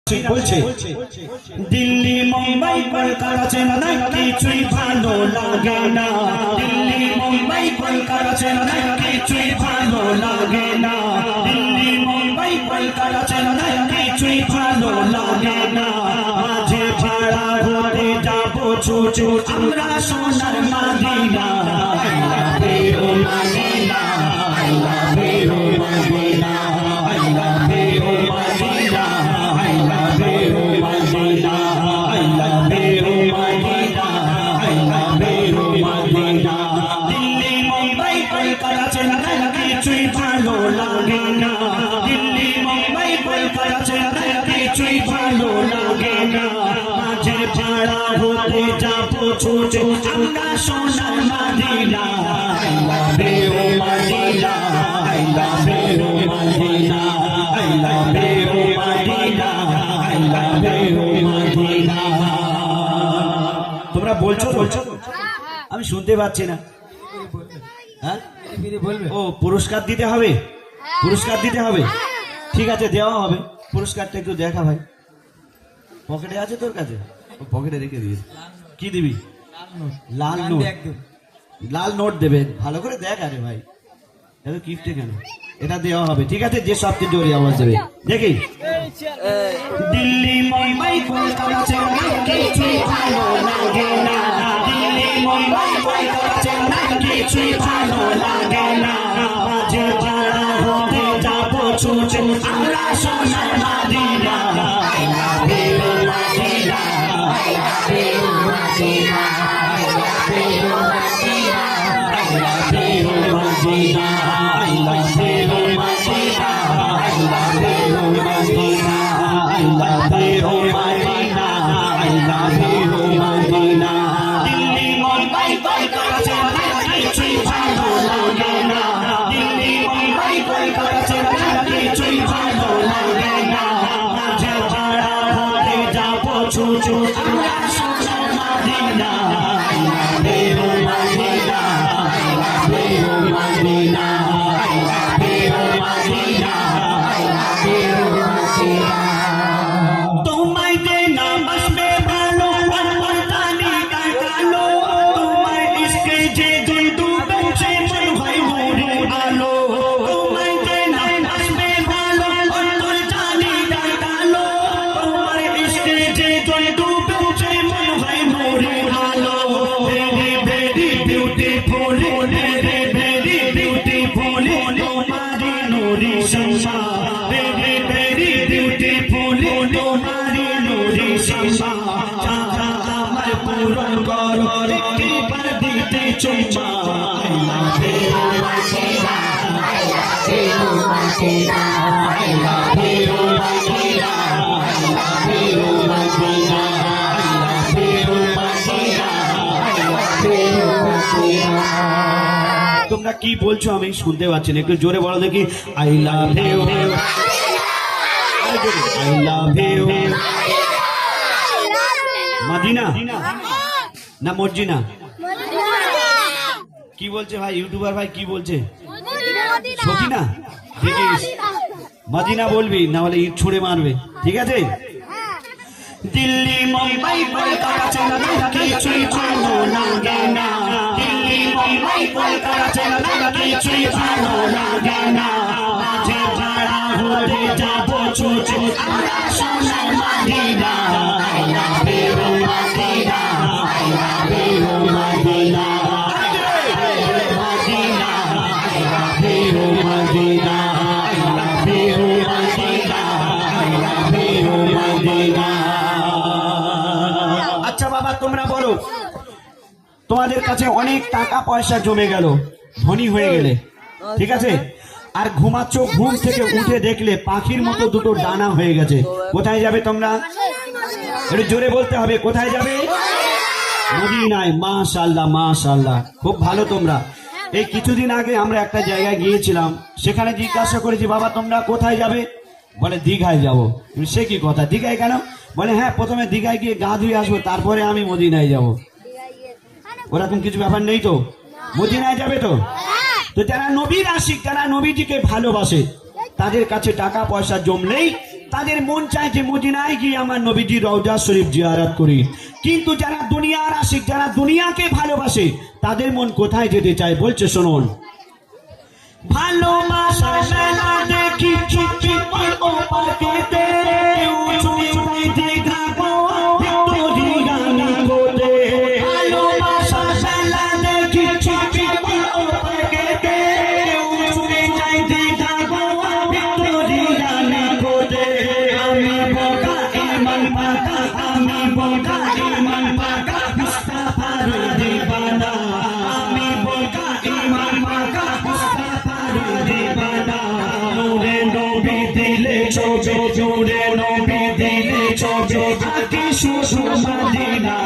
বলছে দিল্লি মুম্বাই কলকাতা চেন্নাই কিছুই ভালো লাগে না, দিল্লি মুম্বাই কলকাতা চেন্নাই কিছুই ভালো লাগে না, দিল্লি মুম্বাই কলকাতা চেন্নাই কিছুই ভালো লাগে না। মাঝে ভাড়া ঘুরে যাবো ছুটে আমরা সোনার Medina, I love you Medina, I love you Medina, I love you Medina, I love you Medina, I love you Medina, I love you Medina. Delhi Mumbai Kolkata Chennai কিছুই ভালো লাগে না, দিল্লি মুম্বাই কলকাতা চেন্নাই কিছুই ভালো লাগে না। মাঝে ভাড়া হতে যাবো ছুটে আমরা সোনার Medina, I love you Medina, I love you Medina, I love you Medina, I love you Medina. তোমরা বলছো আমি শুনতে পাচ্ছি না। হ্যাঁ ও পুরস্কার দিতে হবে, পুরস্কার দিতে হবে, ঠিক আছে দেওয়া হবে। পুরস্কারটা একটু দেখা ভাই, পকেটে আছে তোর কাছে? পকেটে রেখে দিবি। কি দিবি? লাল নোট, লাল নোট দেবে, ভালো করে দেখ। আরে ভাই এত কিফটে কেন? এটা দেওয়া হবে, ঠিক আছে। যে সবচেয়ে জোরে আওয়াজ দেবে দেখি। দিল্লি মুম্বাই কলকাতা চেন্নাই কিছুই ভালো লাগে না, দিল্লি মুম্বাই কলকাতা চেন্নাই কিছুই ভালো লাগে না। মাঝে ভাড়া হতে যাবো ছুটে আমরা সোনার Medina, I love you Medina, I love you Medina, I love you Medina, I love you Medina, I love you Medina, I love you Medina, I love you Medina, I love you Medina. Delhi Mumbai Kolkata Chennai কিছুই ভালো লাগে না, দিল্লি মুম্বাই কলকাতা চেন্নাই কিছুই ভালো লাগে না। মাঝে ভাড়া হতে যাবো ছুটে আমরা সোনার Medina, I love you Medina, I love you Medina, I love you Medina, I love you Medina. তোমায় দেনা আসবে ভালো আমার টানি কাটালো, তোমায় ইশকে যে দিল ডুবেছে মন হয় মোরে আলো, তোমায় দেনা আসবে ভালো আমার টানি কাটালো, তোমায় ইশকে যে দিল ডুবেছে মন হয় মোরে আলো। Very very beautiful, very very beautiful তোমারি নুরি শমা, ভেরি ভেরি বিউটিফুল তোমারি নুরি শমা। চাচা আমার পূরণ করো একবার দিতে চুম্মা, I love you Medina, I love you Medina, I love you Medina, I love you Medina, I love you Medina, I love you Medina. তোমরা কি বলছো আমি শুনতে পাচ্ছি না, একটু জোরে বলো দেখি। I love you, I love you Medina না মর্জিনা? কি বলছে ভাই ইউটিউবার ভাই, কি বলছে? সকিনা? দেখিস মদিনা বলবি, না হলে ইট ছুঁড়ে মারবে, ঠিক আছে? দিল্লি মুম্বাই কলকাতা চেন্নাই কিছুই ভালো লাগে না, দিল্লি মুম্বাই কলকাতা চেন্নাই কিছুই ভালো লাগে না। মাঝে ভাড়া হতে যাবো ছুটে আমরা সোনার Medina, I love you Medina, I love you Medina, Medina, I love you Medina, I love you Medina, I love you Medina. আচ্ছা বাবা তোমরা বলো, তোমাদের কাছে অনেক টাকা পয়সা জমে গেল, ধনী হয়ে গেলে, ঠিক আছে, আর ঘুমাচ্ছ, ঘুম থেকে উঠে দেখলে পাখির মতো দুটো ডানা হয়ে গেছে, কোথায় যাবে তোমরা? একটু জোরে বলতে হবে, কোথায় যাবে? মদিনায়। মাশাআল্লাহ মাশাআল্লাহ, খুব ভালো তোমরা। এই কিছুদিন আগে আমরা একটা জায়গায় গিয়েছিলাম, সেখানে জিজ্ঞাসা করেছি বাবা তোমরা কোথায় যাবে? বলে দীঘায় যাবো। সে কি কথা, দীঘায় কেন? বলে হ্যাঁ প্রথমে দীঘায় গিয়ে গা ধুয়ে আসবো, তারপরে আমি মদিনায় যাবো। ওরকম কিছু ব্যাপার নেই তো? মদিনায় যাবে তো? তো যারা নবীর আশিক, যারা নবীজিকে ভালোবাসে, তাদের কাছে টাকা পয়সা জমলেই তাদের মন চায় যে মদিনায় গিয়ে আমার নবীজি রওজা শরীফ জিয়ারত করি। কিন্তু যারা দুনিয়ার আশিক, যারা দুনিয়াকে ভালোবাসে, তাদের মন কোথায় যেতে চায় বলছে শুনুন। ভালোবাসা মেলা দেখি চুপি ও পাকেতে উঁচুই দেখাবো ভিক্টোরিয়া কোটে। ভালোবাসা মেলা দেখি চুপি ও পাকেতে উঁচুই দেখাবো ভিক্টোরিয়া কোটে। আমি বোকা ইমান পাকা, আমি বোকা ইমান পাকা, মুস্তাফার দিবানা। আমি বোকা ইমান পাকা, নূরে নবী দিলে চোখে, নূরে নবী দিলে চোখে, আকি শুধু মদিনা।